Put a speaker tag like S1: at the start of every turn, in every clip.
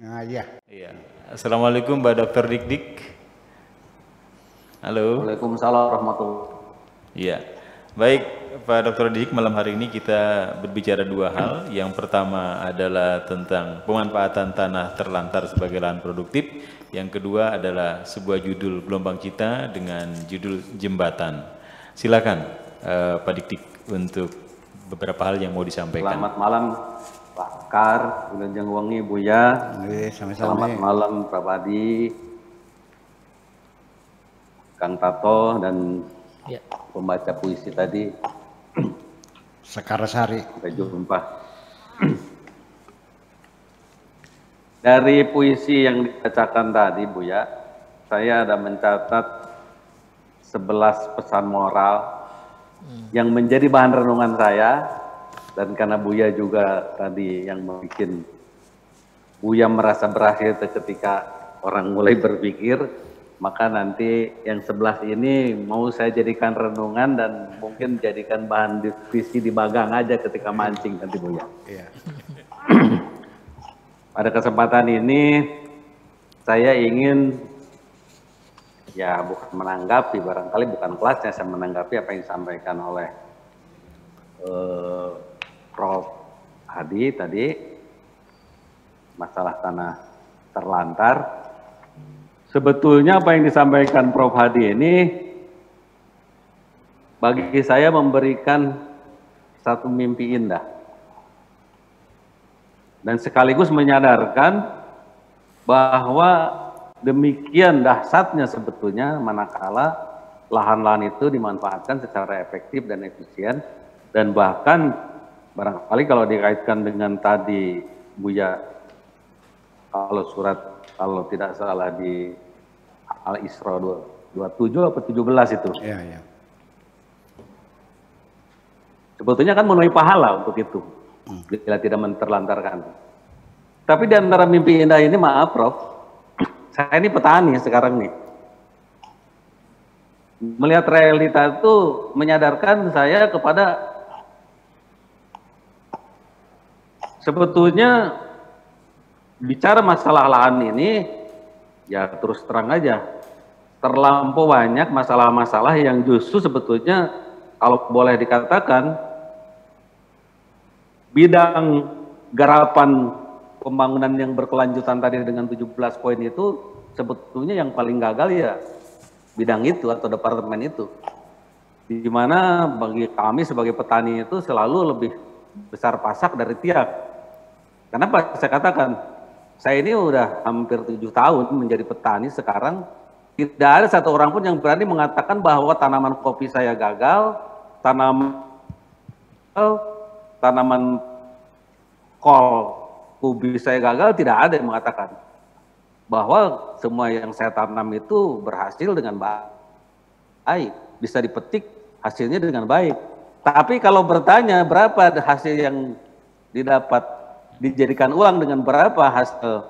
S1: Nah, iya.
S2: Iya. Assalamualaikum Mbak Dr. Dik. Halo.
S3: Waalaikumsalam warahmatullahi wabarakatuh.
S2: Iya. Baik, Pak Dr. Dik, malam hari ini kita berbicara dua hal. Yang pertama adalah tentang pemanfaatan tanah terlantar sebagai lahan produktif. Yang kedua adalah sebuah judul gelombang kita dengan judul jembatan. Silakan Pak Dik untuk beberapa hal yang mau disampaikan.
S3: Selamat malam Pak Kar, Gunjang Wangi, Buya.
S1: Sama-sama.
S3: Selamat malam Pak Badi, Kang Tato, dan pembaca puisi tadi.
S1: Sekarsari.
S3: Sampai jumpa. Dari puisi yang dibacakan tadi, Buya, saya ada mencatat 11 pesan moral yang menjadi bahan renungan saya, dan karena Buya juga tadi yang membuat Buya merasa berhasil ketika orang mulai berpikir, maka nanti yang 11 ini mau saya jadikan renungan dan mungkin jadikan bahan diskusi di bagang aja ketika mancing nanti Buya.
S1: Iya.
S3: Pada kesempatan ini saya ingin ya bukan menanggapi, barangkali bukan kelasnya, saya menanggapi apa yang disampaikan oleh Prof. Hadi tadi, masalah tanah terlantar. Sebetulnya apa yang disampaikan Prof. Hadi ini bagi saya memberikan satu mimpi indah dan sekaligus menyadarkan bahwa demikian dahsyatnya sebetulnya manakala lahan-lahan itu dimanfaatkan secara efektif dan efisien, dan bahkan barangkali kalau dikaitkan dengan tadi Buya, kalau surat, kalau tidak salah di Al-Isra 27 atau 17 itu.
S1: Iya, iya.
S3: Sebetulnya kan menuai pahala untuk itu, bila tidak menterlantarkan. Tapi di antara mimpi indah ini, maaf Prof, saya ini petani sekarang nih. Melihat realita itu menyadarkan saya kepada sebetulnya bicara masalah lahan ini, ya terus terang aja, terlampau banyak masalah-masalah yang justru sebetulnya kalau boleh dikatakan bidang garapan pembangunan yang berkelanjutan tadi dengan 17 poin itu sebetulnya yang paling gagal ya bidang itu atau departemen itu. Di mana bagi kami sebagai petani itu selalu lebih besar pasak dari tiak. Kenapa saya katakan? Saya ini udah hampir 7 tahun menjadi petani sekarang, tidak ada satu orang pun yang berani mengatakan bahwa tanaman kopi saya gagal, tanaman kol ubi saya gagal, tidak ada yang mengatakan. Bahwa semua yang saya tanam itu berhasil dengan baik, bisa dipetik hasilnya dengan baik. Tapi kalau bertanya berapa hasil yang didapat, dijadikan uang dengan berapa hasil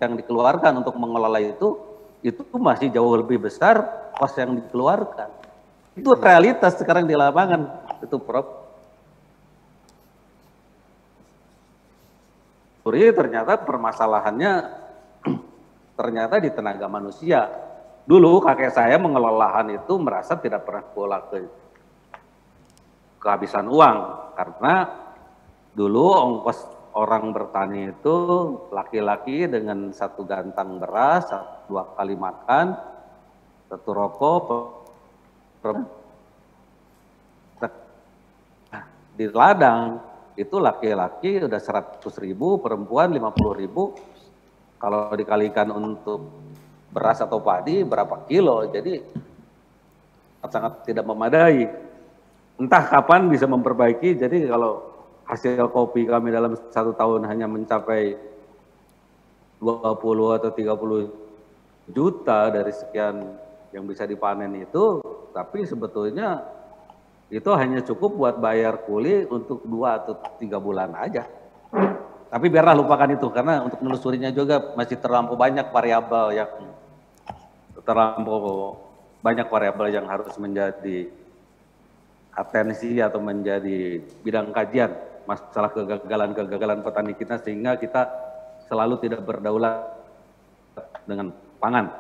S3: yang dikeluarkan untuk mengelola itu masih jauh lebih besar kos yang dikeluarkan. Itu realitas sekarang di lapangan, itu Prof. Ternyata permasalahannya ternyata di tenaga manusia. Dulu kakek saya mengelola lahan itu merasa tidak pernah pola kehabisan uang, karena dulu ongkos orang bertani itu laki-laki dengan 1 gantang beras, 2 kali makan, 1 rokok, di ladang itu laki-laki udah 100.000, perempuan 50.000. Kalau dikalikan untuk beras atau padi berapa kilo, jadi sangat tidak memadai. Entah kapan bisa memperbaiki. Jadi kalau hasil kopi kami dalam 1 tahun hanya mencapai 20 atau 30 juta dari sekian yang bisa dipanen itu, tapi sebetulnya itu hanya cukup buat bayar kuli untuk 2 atau 3 bulan aja. Tapi biarlah lupakan itu, karena untuk menelusurinya juga masih terlampau banyak variabel yang harus menjadi atensi atau menjadi bidang kajian masalah kegagalan petani kita, sehingga kita selalu tidak berdaulat dengan pangan.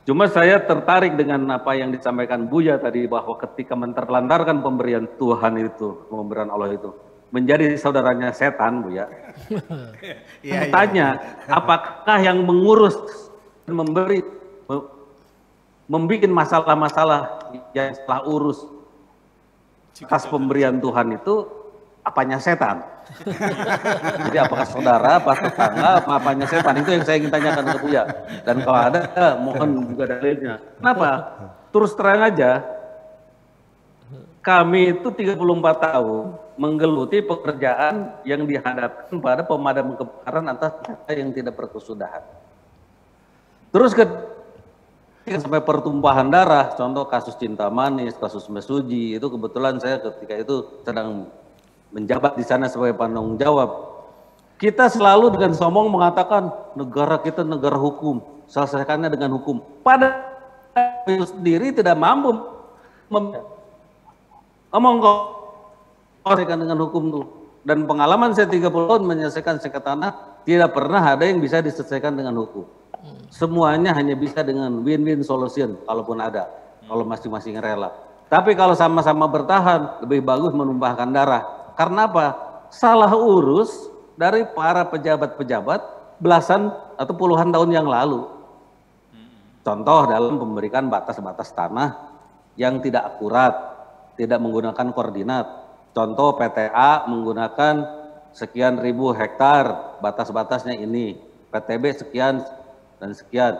S3: Cuma saya tertarik dengan apa yang disampaikan Buya tadi, bahwa ketika menterlantarkan pemberian Tuhan itu, pemberian Allah itu, menjadi saudaranya setan, Buya. Tanya, apakah yang mengurus dan memberi, membuat masalah-masalah yang setelah urus atas pemberian Tuhan itu, apanya setan? Jadi apakah saudara, apa tetangga, apanya setan? Itu yang saya ingin tanyakan ke Buya. Dan kalau ada, mohon juga dalilnya. Kenapa? Terus terang aja, kami itu 34 tahun menggeluti pekerjaan yang dihadapkan pada pemadam kebakaran atas kata yang tidak berkesudahan. Terus ketika sampai pertumpahan darah, contoh kasus Cinta Manis, kasus Mesuji, itu kebetulan saya ketika itu sedang menjabat di sana sebagai penanggung jawab. Kita selalu dengan sombong mengatakan negara kita negara hukum, selesaikannya dengan hukum. Padahal itu sendiri tidak mampu ngomong kok selesaikan dengan hukum tuh. Dan pengalaman saya 30 tahun menyelesaikan sengketa tanah, tidak pernah ada yang bisa diselesaikan dengan hukum. Semuanya hanya bisa dengan win-win solution, kalaupun ada, kalau masing-masing rela. Tapi kalau sama-sama bertahan, lebih bagus menumpahkan darah. Karena apa? Salah urus dari para pejabat-pejabat belasan atau puluhan tahun yang lalu. Contoh dalam memberikan batas-batas tanah yang tidak akurat, tidak menggunakan koordinat. Contoh PTA menggunakan sekian ribu hektar, batas-batasnya ini. PTB sekian dan sekian.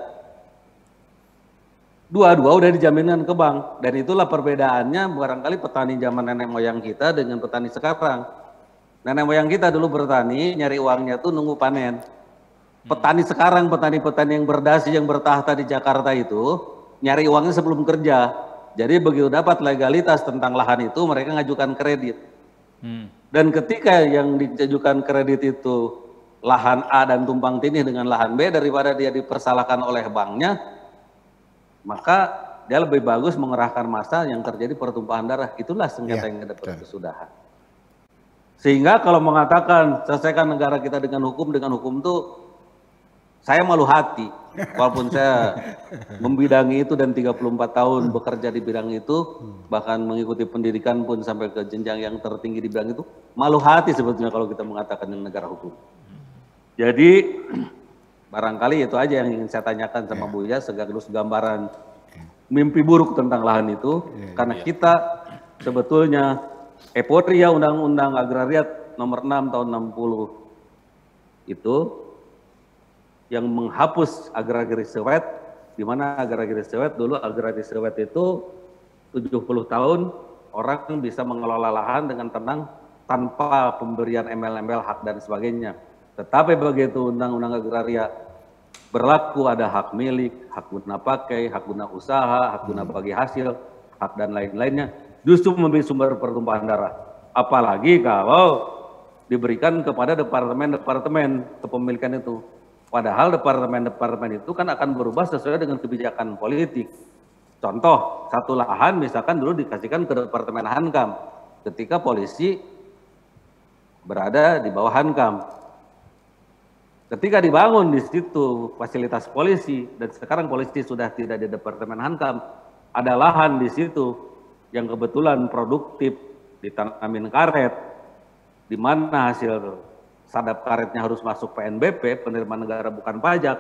S3: Dua-dua udah dijaminkan ke bank, dan itulah perbedaannya barangkali petani zaman nenek moyang kita dengan petani sekarang. Nenek moyang kita dulu bertani, nyari uangnya tuh nunggu panen. Petani sekarang, petani-petani yang berdasi, yang bertahta di Jakarta itu, nyari uangnya sebelum kerja. Jadi begitu dapat legalitas tentang lahan itu, mereka ngajukan kredit. Dan ketika yang diajukan kredit itu lahan A dan tumpang tindih dengan lahan B, daripada dia dipersalahkan oleh banknya, maka dia lebih bagus mengerahkan massa yang terjadi pertumpahan darah. Itulah sengketa yang ada berkesudahan. Sehingga kalau mengatakan selesaikan negara kita dengan hukum itu, saya malu hati. Walaupun saya membidangi itu dan 34 tahun bekerja di bidang itu, bahkan mengikuti pendidikan pun sampai ke jenjang yang tertinggi di bidang itu, malu hati sebetulnya kalau kita mengatakan negara hukum. Jadi barangkali itu aja yang ingin saya tanyakan sama Buya, sekaligus gambaran mimpi buruk tentang lahan itu, karena kita sebetulnya euforia Undang-Undang Agrariat nomor 6 tahun 60 itu yang menghapus agraris sewet, di mana agraris sewet dulu agraris sewet itu 70 tahun orang bisa mengelola lahan dengan tenang tanpa pemberian embel-embel hak dan sebagainya. Tetapi begitu Undang-Undang Agraria berlaku, ada hak milik, hak guna pakai, hak guna usaha, hak guna bagi hasil, hak dan lain-lainnya, justru memberi sumber pertumpahan darah. Apalagi kalau diberikan kepada departemen-departemen kepemilikan itu. Padahal departemen-departemen itu kan akan berubah sesuai dengan kebijakan politik. Contoh, satu lahan misalkan dulu dikasihkan ke Departemen Hankam, ketika polisi berada di bawah Hankam. Ketika dibangun di situ fasilitas polisi, dan sekarang polisi sudah tidak di Departemen Hankam, ada lahan di situ yang kebetulan produktif, ditanamin karet, di mana hasil sadap karetnya harus masuk PNBP, penerimaan negara bukan pajak.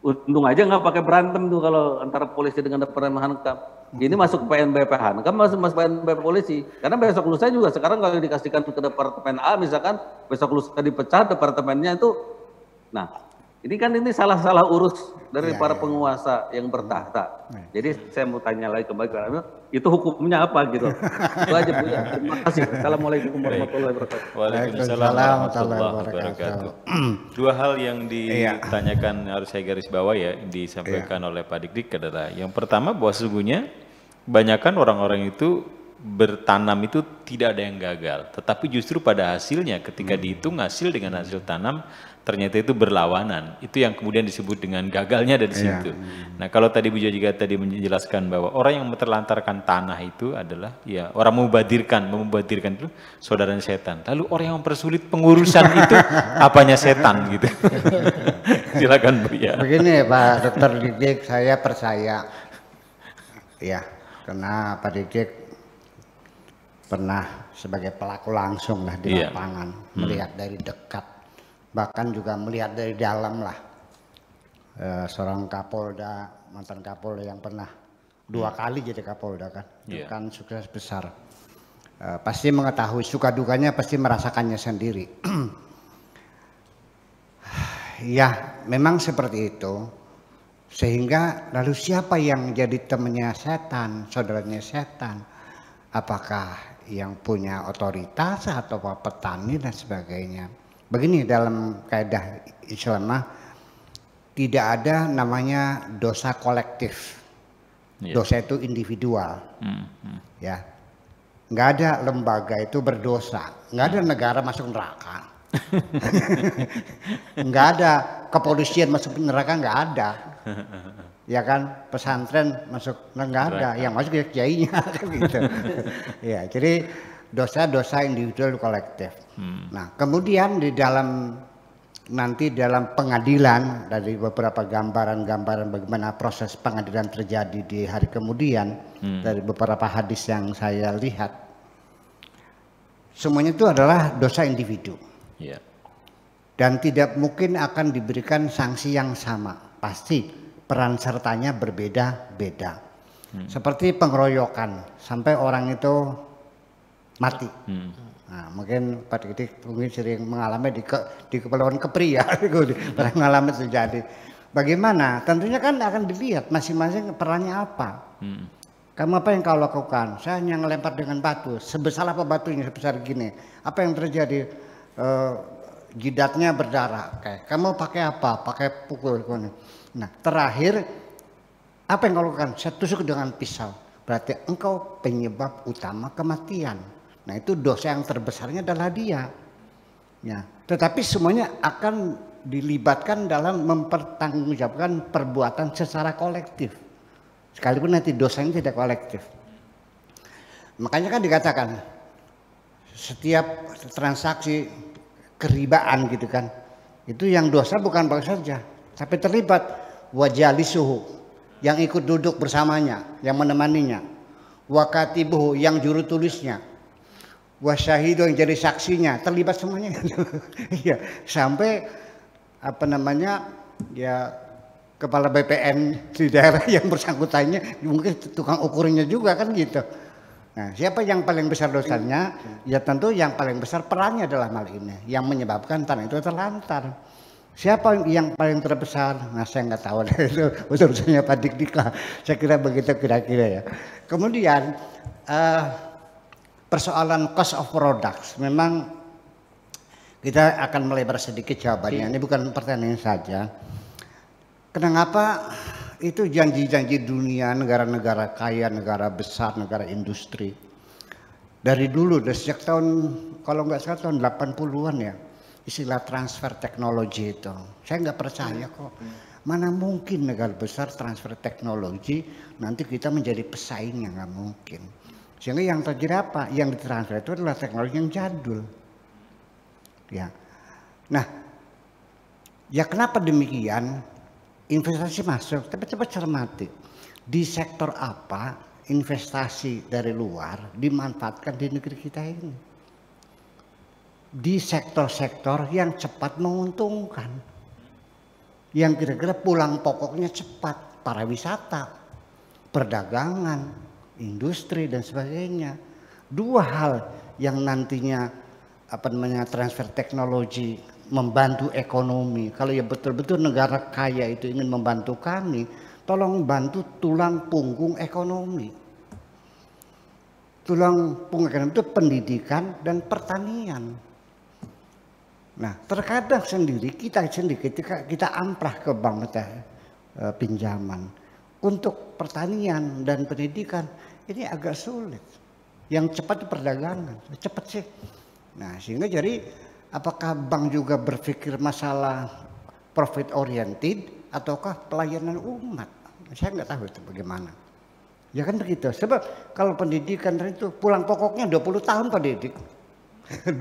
S3: Untung aja nggak pakai berantem tuh kalau antara polisi dengan Departemen Hankam. Ini masuk PNBP Hankam, masuk PNBP polisi. Karena besok lusa juga sekarang kalau dikasihkan ke Departemen A, misalkan besok lusa dipecat departemennya itu. Nah, ini kan salah-salah urus dari para penguasa yang bertahta. Jadi saya mau tanya lagi kembali, itu hukumnya apa gitu? Itu aja Bu ya. Terima kasih. Assalamualaikum warahmatullahi wabarakatuh.
S2: Waalaikumsalam warahmatullahi wabarakatuh. Dua hal yang ditanyakan harus saya garis bawah ya, disampaikan oleh Pak Dik-Dik adalah yang pertama bahwa sesungguhnya kebanyakan orang-orang itu bertanam itu tidak ada yang gagal, tetapi justru pada hasilnya ketika dihitung hasil dengan hasil tanam ternyata itu berlawanan. Itu yang kemudian disebut dengan gagalnya dari situ. Nah, kalau tadi Bu Jo juga tadi menjelaskan bahwa orang yang terlantarkan tanah itu adalah ya orang memubazirkan itu saudaranya setan. Lalu orang yang mempersulit pengurusan itu apanya setan gitu. Silakan Bu ya.
S1: Begini Pak Dr. Didik, saya percaya ya, karena Pak Didik pernah sebagai pelaku langsung lah di lapangan, melihat dari dekat, bahkan juga melihat dari dalam lah. Seorang Kapolda, mantan Kapolda yang pernah 2 kali jadi Kapolda kan, kan sukses besar. Pasti mengetahui suka dukanya, pasti merasakannya sendiri. Ya, memang seperti itu. Sehingga lalu siapa yang jadi temannya setan, saudaranya setan? Apakah yang punya otoritas atau petani dan sebagainya? Begini dalam kaidah Islam tidak ada namanya dosa kolektif. Dosa itu individual. Ya. Nggak ada lembaga itu berdosa. Nggak ada negara masuk neraka. Nggak ada kepolisian masuk neraka, nggak ada. Ya kan, pesantren masuk nggak ada, yang masuk ya kiainya kan gitu. Ya, jadi dosa-dosa individual kolektif. Nah, kemudian di dalam nanti dalam pengadilan dari beberapa gambaran-gambaran bagaimana proses pengadilan terjadi di hari kemudian dari beberapa hadis yang saya lihat, semuanya itu adalah dosa individu. Dan tidak mungkin akan diberikan sanksi yang sama, pasti peran sertanya berbeda-beda. Seperti pengeroyokan sampai orang itu mati. Nah, mungkin Pak Didik mungkin sering mengalami di Kepulauan Kepri ya, pernah mengalami terjadi. Bagaimana? Tentunya kan akan dilihat masing-masing perannya apa. Kamu apa yang kau lakukan? Saya hanya ngelempar dengan batu. Sebesar apa batunya? Sebesar gini. Apa yang terjadi? Jidatnya berdarah. Kamu pakai apa? Pakai pukul. Nah, terakhir apa yang kau lakukan? Saya tusuk dengan pisau. Berarti engkau penyebab utama kematian. Nah, itu dosa yang terbesarnya adalah dia. Ya, tetapi semuanya akan dilibatkan dalam mempertanggungjawabkan perbuatan secara kolektif. Sekalipun nanti dosanya tidak kolektif. Makanya kan dikatakan setiap transaksi keribaan gitu kan, itu yang dosa bukan bang saja, tapi terlibat wajalisuhu, yang ikut duduk bersamanya, yang menemaninya, wakatibuhu, yang juru tulisnya, wasyahidu, yang jadi saksinya, terlibat semuanya. Ya, sampai apa namanya ya kepala BPN di daerah yang bersangkutannya, mungkin tukang ukurnya juga kan gitu. Nah, siapa yang paling besar dosanya? Ya tentu yang paling besar perannya adalah hal ini, yang menyebabkan tanah itu terlantar. Siapa yang paling terbesar? Nah, saya nggak tahu itu urusannya Pak Dik lah. Saya kira begitu kira-kira ya. Kemudian persoalan cost of products, memang kita akan melebar sedikit jawabannya. Ini bukan pertanyaan saja. Kenapa itu janji-janji dunia, negara-negara kaya, negara besar, negara industri. Dari dulu, dari sejak tahun, kalau nggak salah tahun 80-an ya, istilah transfer teknologi itu. Saya nggak percaya kok. Mana mungkin negara besar transfer teknologi, nanti kita menjadi pesaingnya, nggak mungkin. Sehingga yang terjadi apa? Yang ditransfer itu adalah teknologi yang jadul. Ya. Nah, ya kenapa demikian? Investasi masuk, tapi coba cermati di sektor apa investasi dari luar dimanfaatkan di negeri kita ini. Di sektor-sektor yang cepat menguntungkan, yang kira-kira pulang pokoknya cepat, pariwisata, perdagangan, industri dan sebagainya. Dua hal yang nantinya apa namanya transfer teknologi membantu ekonomi. Kalau ya betul-betul negara kaya itu ingin membantu kami, tolong bantu tulang punggung ekonomi. Tulang punggung ekonomi itu pendidikan dan pertanian. Nah, terkadang sendiri kita ketika kita amprah ke bank pinjaman untuk pertanian dan pendidikan ini agak sulit. Yang cepat itu perdagangan, cepat sih. Nah sehingga jadi apakah bank juga berpikir masalah profit oriented ataukah pelayanan umat? Saya nggak tahu itu bagaimana. Ya kan begitu. Sebab kalau pendidikan itu pulang pokoknya 20 tahun Pak Didik. 20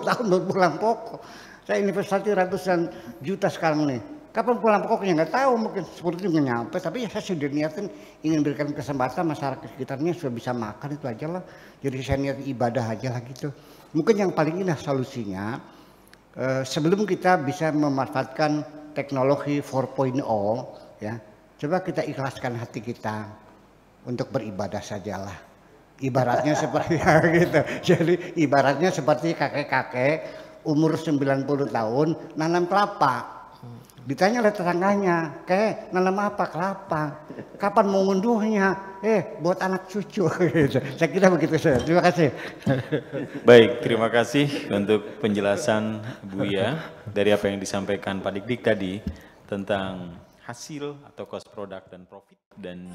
S1: tahun baru pulang pokok. Saya investasi ratusan juta sekarang nih. Kapan pulang pokoknya nggak tahu, mungkin 10 itu nggak nyampe. Tapi ya saya sudah niatin ingin berikan kesempatan masyarakat sekitarnya sudah bisa makan itu aja lah. Jadi saya niat ibadah aja lah gitu. Mungkin yang paling indah solusinya sebelum kita bisa memanfaatkan teknologi 4.0 ya, coba kita ikhlaskan hati kita untuk beribadah sajalah. Ibaratnya seperti gitu. Jadi ibaratnya seperti kakek-kakek umur 90 tahun nanam kelapa. Ditanya oleh tetangganya, "Kek, nanam apa? Kelapa. Kapan mau ngunduhnya?" Buat anak cucu. Gitu. Saya kira begitu saja. Terima kasih.
S2: Baik, terima kasih untuk penjelasan Buya dari apa yang disampaikan Pak Dik tadi tentang hasil atau cost product dan profit dan